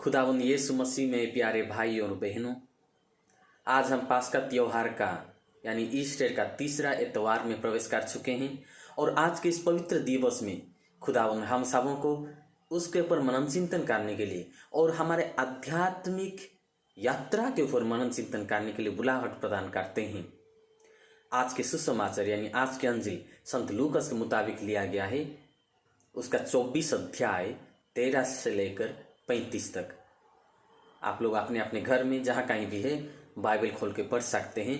खुदावंद यीशु मसीह में प्यारे भाई और बहनों, आज हम पास्का त्योहार का यानी ईस्टर का तीसरा एतवार में प्रवेश कर चुके हैं और आज के इस पवित्र दिवस में खुदावंद हम सबों को उसके ऊपर मनन चिंतन करने के लिए और हमारे आध्यात्मिक यात्रा के ऊपर मनन चिंतन करने के लिए बुलाहट प्रदान करते हैं। आज के सुसमाचार यानी आज के अंजिल संत लूकास के मुताबिक लिया गया है, उसका 24 अध्याय 13 से लेकर 35 तक। आप लोग अपने अपने घर में जहाँ कहीं भी है बाइबल खोल के पढ़ सकते हैं,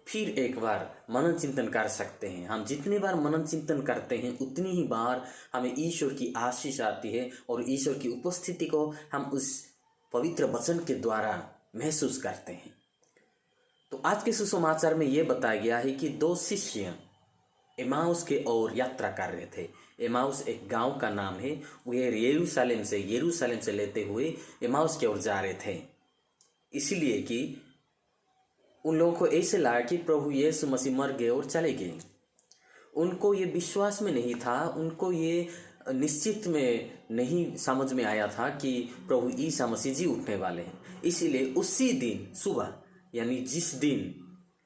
फिर एक बार मनन चिंतन कर सकते हैं। हम जितनी बार मनन चिंतन करते हैं उतनी ही बार हमें ईश्वर की आशीष आती है और ईश्वर की उपस्थिति को हम उस पवित्र वचन के द्वारा महसूस करते हैं। तो आज के सुसमाचार में यह बताया गया है कि दो शिष्य एमाउस के ओर यात्रा कर रहे थे। एमाउस एक गांव का नाम है। वे यरूशलेम से लेते हुए एमाउस की ओर जा रहे थे, इसलिए कि उन लोगों को ऐसे लगा कि प्रभु यीशु मसीह मर गए और चले गए। उनको ये विश्वास में नहीं था, उनको ये निश्चित में नहीं समझ में आया था कि प्रभु ईसा मसीह जी उठने वाले हैं। इसीलिए उसी दिन सुबह यानी जिस दिन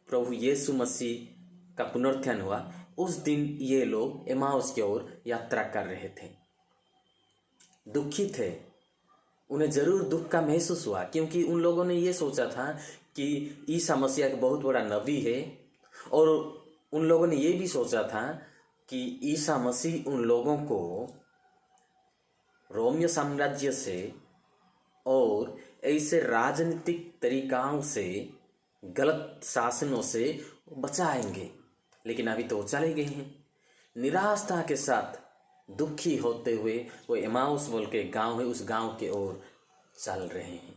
प्रभु यीशु मसीह का पुनरुत्थान हुआ, उस दिन ये लोग एमाउस की ओर यात्रा कर रहे थे। दुखी थे, उन्हें जरूर दुख का महसूस हुआ, क्योंकि उन लोगों ने ये सोचा था कि ईसा मसीह एक बहुत बड़ा नबी है और उन लोगों ने ये भी सोचा था कि ईसा मसीह उन लोगों को रोमियो साम्राज्य से और ऐसे राजनीतिक तरीकाओं से, गलत शासनों से बचाएंगे। लेकिन अभी तो वो चले गए हैं। निराशा के साथ दुखी होते हुए वो एमाउस बोल के गांव है, उस गांव के ओर चल रहे हैं।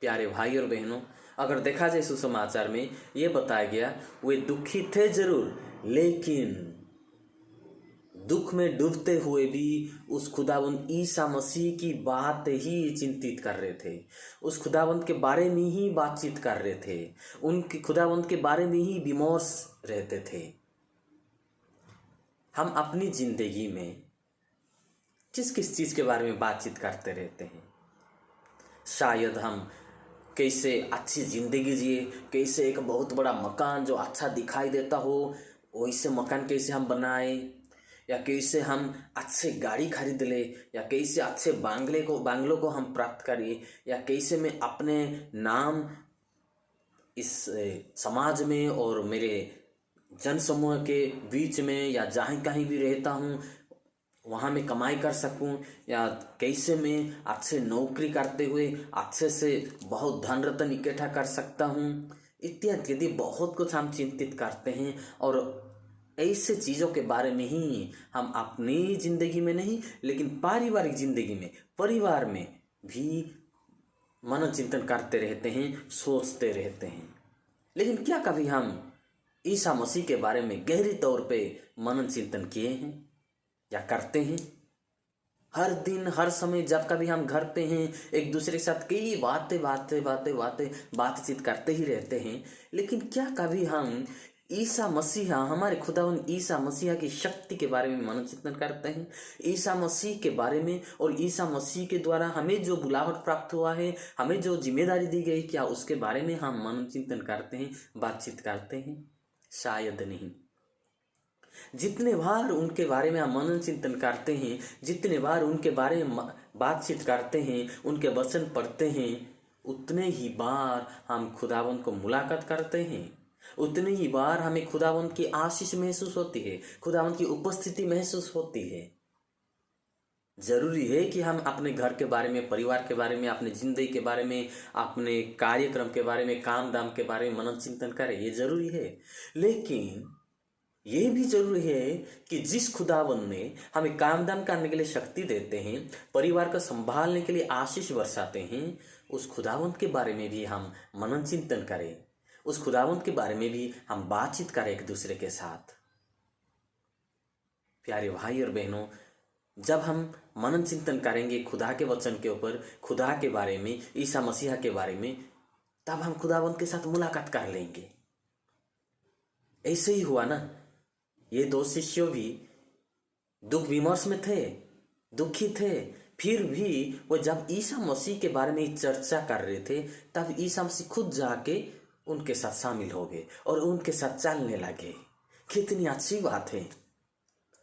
प्यारे भाई और बहनों, अगर देखा जाए सुसमाचार में ये बताया गया, वे दुखी थे जरूर, लेकिन दुख में डूबते हुए भी उस खुदावंद ईसा मसीह की बात ही चिंतित कर रहे थे, उस खुदावंद के बारे में ही बातचीत कर रहे थे, उनके खुदावंद के बारे में ही विमर्श रहते थे। हम अपनी जिंदगी में किस किस चीज़ के बारे में बातचीत करते रहते हैं? शायद हम कैसे अच्छी ज़िंदगी जिए, कैसे एक बहुत बड़ा मकान जो अच्छा दिखाई देता हो वैसे मकान कैसे हम बनाए, या कैसे हम अच्छे गाड़ी खरीद ले, या कैसे अच्छे बांग्लों को हम प्राप्त करिए, या कैसे मैं अपने नाम इस समाज में और मेरे जनसमूह के बीच में या जहाँ कहीं भी रहता हूँ वहाँ मैं कमाई कर सकूँ, या कैसे मैं अच्छे नौकरी करते हुए अच्छे से बहुत धन रत्न इकट्ठा कर सकता हूँ, इत्यादि यदि बहुत कुछ हम चिंतित करते हैं। और ऐसे चीज़ों के बारे में ही हम अपनी ज़िंदगी में नहीं, लेकिन पारिवारिक ज़िंदगी में, परिवार में भी मनन चिंतन करते रहते हैं, सोचते रहते हैं। लेकिन क्या कभी हम ईसा मसीह के बारे में गहरी तौर पे मनन चिंतन किए हैं या करते हैं? हर दिन हर समय जब कभी हम घर पे हैं, एक दूसरे के साथ कई बातचीत करते ही रहते हैं, लेकिन क्या कभी हम ईसा मसीहा, हमारे खुदावंद ईसा मसीहा की शक्ति के बारे में मनन चिंतन करते हैं? ईसा मसीह के बारे में और ईसा मसीह के द्वारा हमें जो बुलाहट प्राप्त हुआ है, हमें जो जिम्मेदारी दी गई, क्या उसके बारे में हम मनन चिंतन करते हैं, बातचीत करते हैं? शायद नहीं। जितने बार उनके बारे में हम मनन चिंतन करते हैं, जितने बार उनके बारे में बातचीत करते हैं, उनके वचन पढ़ते हैं, उतने ही बार हम खुदावंद को मुलाकात करते हैं, उतनी ही बार हमें खुदावंद की आशीष महसूस होती है, खुदावंद की उपस्थिति महसूस होती है। जरूरी है कि हम अपने घर के बारे में, परिवार के बारे में, अपने जिंदगी के बारे में, अपने कार्यक्रम के बारे में, काम दाम के बारे में मनन चिंतन करें, ये जरूरी है। लेकिन ये भी जरूरी है कि जिस खुदावंद ने हमें काम दाम करने के लिए शक्ति देते हैं, परिवार को संभालने के लिए आशीष बरसाते हैं, उस खुदावंद के बारे में भी हम मनन चिंतन करें, उस खुदावंद के बारे में भी हम बातचीत करें एक दूसरे के साथ। प्यारे भाई और बहनों, जब हम मनन चिंतन करेंगे खुदा के वचन के ऊपर, खुदा के बारे में, ईसा मसीहा के बारे में, तब हम खुदावंद के साथ मुलाकात कर लेंगे। ऐसे ही हुआ ना, ये दो शिष्य भी दुख विमर्श में थे, दुखी थे, फिर भी वो जब ईसा मसीह के बारे में चर्चा कर रहे थे तब ईसा मसीह खुद जाके उनके साथ शामिल हो गए और उनके साथ चलने लगे। कितनी अच्छी बात है।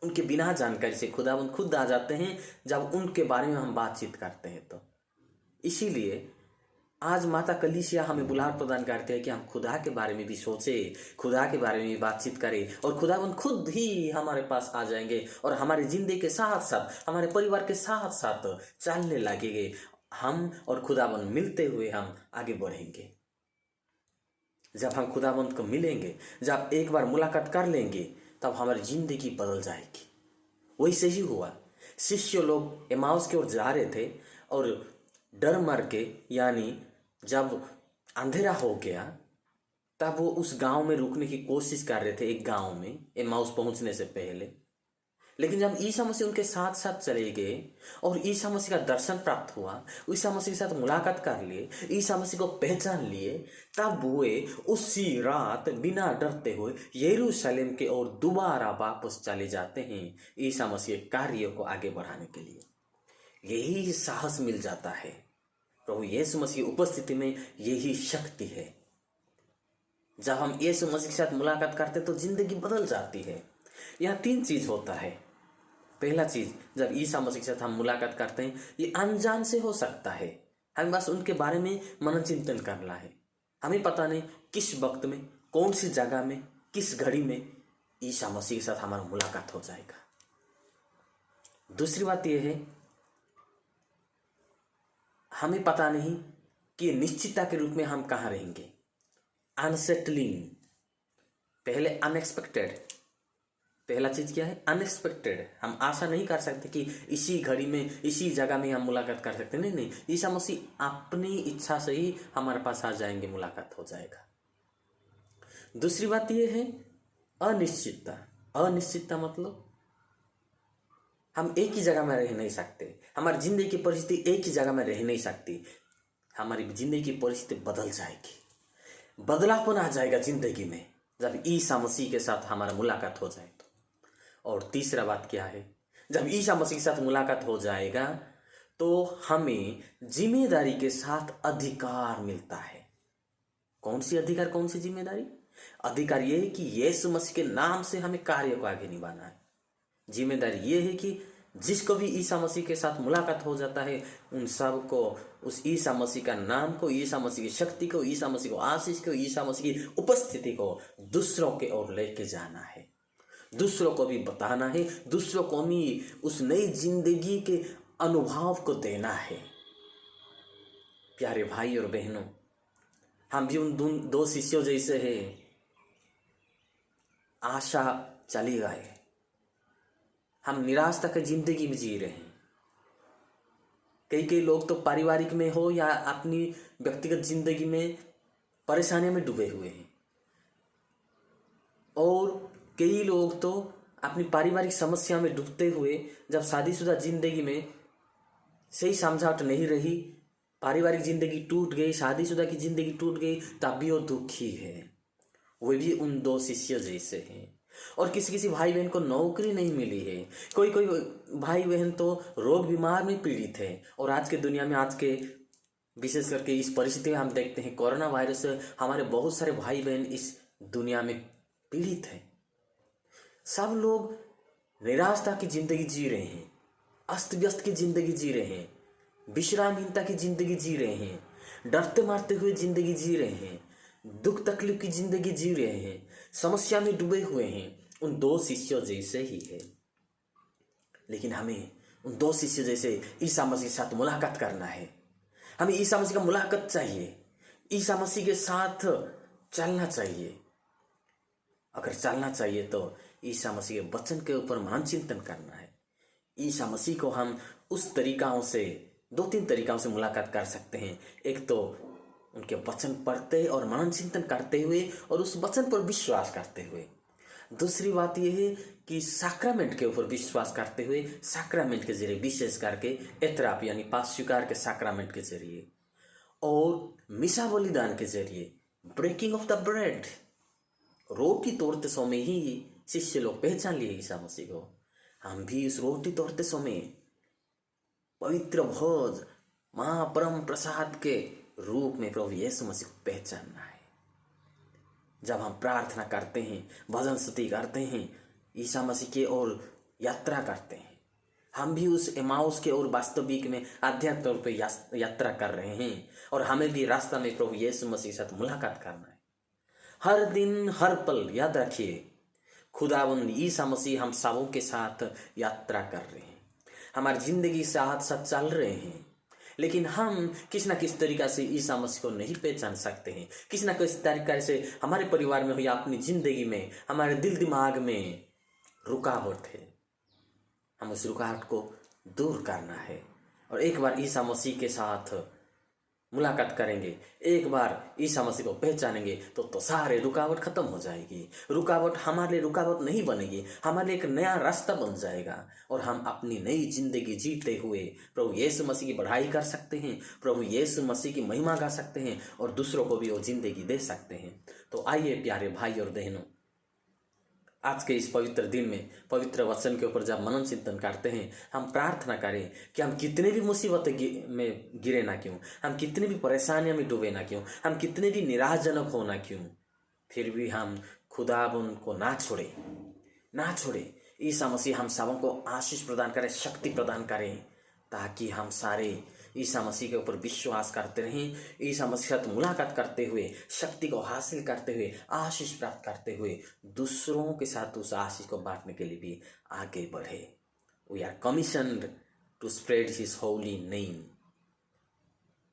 उनके बिना जानकारी से खुदावंद खुद आ जाते हैं जब उनके बारे में हम बातचीत करते हैं। तो इसीलिए आज माता कलीसिया हमें बुलाहट प्रदान करते हैं कि हम खुदा के बारे में भी सोचें, खुदा के बारे में भी बातचीत करें और खुदावंद खुद ही हमारे पास आ जाएंगे और हमारी जिंदगी के साथ साथ हमारे परिवार के साथ साथ चलने लगेंगे। हम और खुदावंद मिलते हुए हम आगे बढ़ेंगे। जब हम खुदावंद को मिलेंगे, जब एक बार मुलाकात कर लेंगे, तब हमारी जिंदगी बदल जाएगी। वैसे ही हुआ। शिष्य लोग एमाउस की ओर जा रहे थे और डर मर के, यानी जब अंधेरा हो गया, तब वो उस गांव में रुकने की कोशिश कर रहे थे, एक गांव में एमाउस पहुंचने से पहले। लेकिन जब ईसा मसीह उनके साथ साथ चले गए और ईसा मसीह का दर्शन प्राप्त हुआ, ईसा मसीह के साथ मुलाकात कर लिए, ईसा मसीह को पहचान लिए, तब वे उसी रात बिना डरते हुए यरूशलेम के ओर दोबारा वापस चले जाते हैं ईसा मसीह के कार्य को आगे बढ़ाने के लिए। यही साहस मिल जाता है। प्रभु यीशु मसीह की उपस्थिति में यही शक्ति है। जब हम यीशु मसीह के साथ मुलाकात करते तो जिंदगी बदल जाती है। यहाँ 3 चीज होता है। पहला चीज, जब ईसा मसीह के साथ हम मुलाकात करते हैं, ये अनजान से हो सकता है। हमें बस उनके बारे में मनन चिंतन करना है। हमें पता नहीं किस वक्त में, कौन सी जगह में, किस घड़ी में ईसा मसीह के साथ हमारा मुलाकात हो जाएगा। दूसरी बात यह है, हमें पता नहीं कि निश्चितता के रूप में हम कहाँ रहेंगे। अनसेटलिंग, पहले अनएक्सपेक्टेड। पहला चीज क्या है? अनएक्सपेक्टेड। हम आशा नहीं कर सकते कि इसी घड़ी में, इसी जगह में हम मुलाकात कर सकते। नहीं, ईसा मसीह अपनी इच्छा से ही हमारे पास आ जाएंगे, मुलाकात हो जाएगा। दूसरी बात यह है अनिश्चितता। अनिश्चितता मतलब हम एक ही जगह में रह नहीं सकते। हमारी जिंदगी की परिस्थिति एक ही जगह में रह नहीं सकती। हमारी जिंदगी की परिस्थिति बदल जाएगी, बदलापन आ जाएगा जिंदगी में जब ईसा मसीह के साथ हमारा मुलाकात हो जाए तो। और तीसरा बात क्या है? जब ईसा मसीह के साथ मुलाकात हो जाएगा तो हमें जिम्मेदारी के साथ अधिकार मिलता है। कौन सी अधिकार, कौन सी जिम्मेदारी? अधिकार यह है कि यीशु मसीह के नाम से हमें कार्य को आगे निभाना है। जिम्मेदारी ये है कि जिसको भी ईसा मसीह के साथ मुलाकात हो जाता है, उन सब को उस ईसा मसीह का नाम को, ईसा मसीह की शक्ति को, ईसा मसीह को आशीष को, ईसा मसीह की उपस्थिति को दूसरों के ओर लेके जाना है। दूसरों को भी बताना है, दूसरों को भी उस नई जिंदगी के अनुभव को देना है। प्यारे भाई और बहनों, हम भी उन 2 शिष्यों जैसे हैं। आशा चली गए, हम निराशा की जिंदगी में जी रहे हैं। कई लोग तो पारिवारिक में हो या अपनी व्यक्तिगत जिंदगी में परेशानियों में डूबे हुए हैं, और कई लोग तो अपनी पारिवारिक समस्या में डूबते हुए, जब शादीशुदा जिंदगी में सही समझावट नहीं रही, पारिवारिक जिंदगी टूट गई, शादीशुदा की जिंदगी टूट गई, तब भी वो दुखी है। वे भी उन 2 शिष्य जैसे हैं। और किसी भाई बहन को नौकरी नहीं मिली है, कोई भाई बहन तो रोग बीमार में पीड़ित है। और आज के दुनिया में, आज के विशेष करके इस परिस्थिति में हम देखते हैं कोरोना वायरस से हमारे बहुत सारे भाई बहन इस दुनिया में पीड़ित हैं। सब लोग निराशा की जिंदगी जी रहे हैं, अस्त व्यस्त की जिंदगी जी रहे हैं, विश्रामहीनता की जिंदगी जी रहे हैं, डरते मारते हुए जिंदगी जी रहे हैं, दुख तकलीफ की जिंदगी जी रहे हैं, समस्या में डूबे हुए हैं। उन 2 शिष्यों जैसे ही है। लेकिन हमें उन 2 शिष्यों जैसे ईसा मसीह के साथ मुलाकात करना है। हमें ईसा मसीह का मुलाकात चाहिए, ईसा मसीह के साथ चलना चाहिए। अगर चलना चाहिए तो ईसा मसीह के वचन के ऊपर मनन चिंतन करना है। ईसा मसीह को हम उस तरीकाओं से, 2-3 तरीकाओं से मुलाकात कर सकते हैं। एक तो उनके वचन पढ़ते और मनन चिंतन करते हुए और उस वचन पर विश्वास करते हुए। दूसरी बात यह है कि सैक्रामेंट के ऊपर विश्वास करते हुए, सैक्रामेंट के जरिए, विशेष करके एतराप यानी पास स्वीकार के सैक्रामेंट के जरिए, और मिसा बलिदान के जरिए, ब्रेकिंग ऑफ द ब्रेड, रोटी तोड़ते समय ही शिष्य लोग पहचान लिए ईसा मसीह को। हम भी इस रोटी तोड़ते समय पवित्र भोज महापरम प्रसाद के रूप में प्रभु यीशु मसीह को पहचानना है। जब हम प्रार्थना करते हैं, भजन स्तुति करते हैं, ईसा मसीह की ओर यात्रा करते हैं, हम भी उस एमाउस के ओर वास्तविक में आध्यात्मिक तौर पर यात्रा कर रहे हैं और हमें भी रास्ता में प्रभु यीशु मसीह के साथ मुलाकात करना है। हर दिन हर पल याद रखिए, खुदावंद ईसा मसीह हम सबों के साथ यात्रा कर रहे हैं, हमारी जिंदगी साथ साथ चल रहे हैं, लेकिन हम किस ना किस तरीका से ईसा मसीह को नहीं पहचान सकते हैं। किस ना किस तरीका से हमारे परिवार में हो या अपनी जिंदगी में, हमारे दिल दिमाग में रुकावट है। हम उस रुकावट को दूर करना है और एक बार ईसा मसीह के साथ मुलाकात करेंगे, एक बार ईसा मसीह को पहचानेंगे तो सारे रुकावट खत्म हो जाएगी। रुकावट हमारे लिए रुकावट नहीं बनेगी, हमारे लिए एक नया रास्ता बन जाएगा और हम अपनी नई जिंदगी जीते हुए प्रभु यीशु मसीह की बढ़ाई कर सकते हैं, प्रभु यीशु मसीह की महिमा गा सकते हैं और दूसरों को भी वो जिंदगी दे सकते हैं। तो आइए प्यारे भाई और बहनों, आज के इस पवित्र दिन में पवित्र वचन के ऊपर जब मनन चिंतन करते हैं, हम प्रार्थना करें कि हम कितने भी मुसीबतें में गिरे ना क्यों, हम कितने भी परेशानियों में डूबे ना क्यों, हम कितने भी निराशजनक हो ना क्यों, फिर भी हम खुदाबंद को ना छोड़े। ईसा मसीह हम सबों को आशीष प्रदान करें, शक्ति प्रदान करें, ताकि हम सारे ईसा मसीह के ऊपर विश्वास करते रहें, ईसा मसीह के साथ मुलाकात करते हुए, शक्ति को हासिल करते हुए, आशीष प्राप्त करते हुए दूसरों के साथ उस आशीष को बांटने के लिए भी आगे बढ़े। We are commissioned to spread his holy name.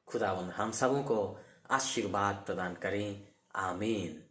खुदावन हम सबों को आशीर्वाद प्रदान करें। आमीन।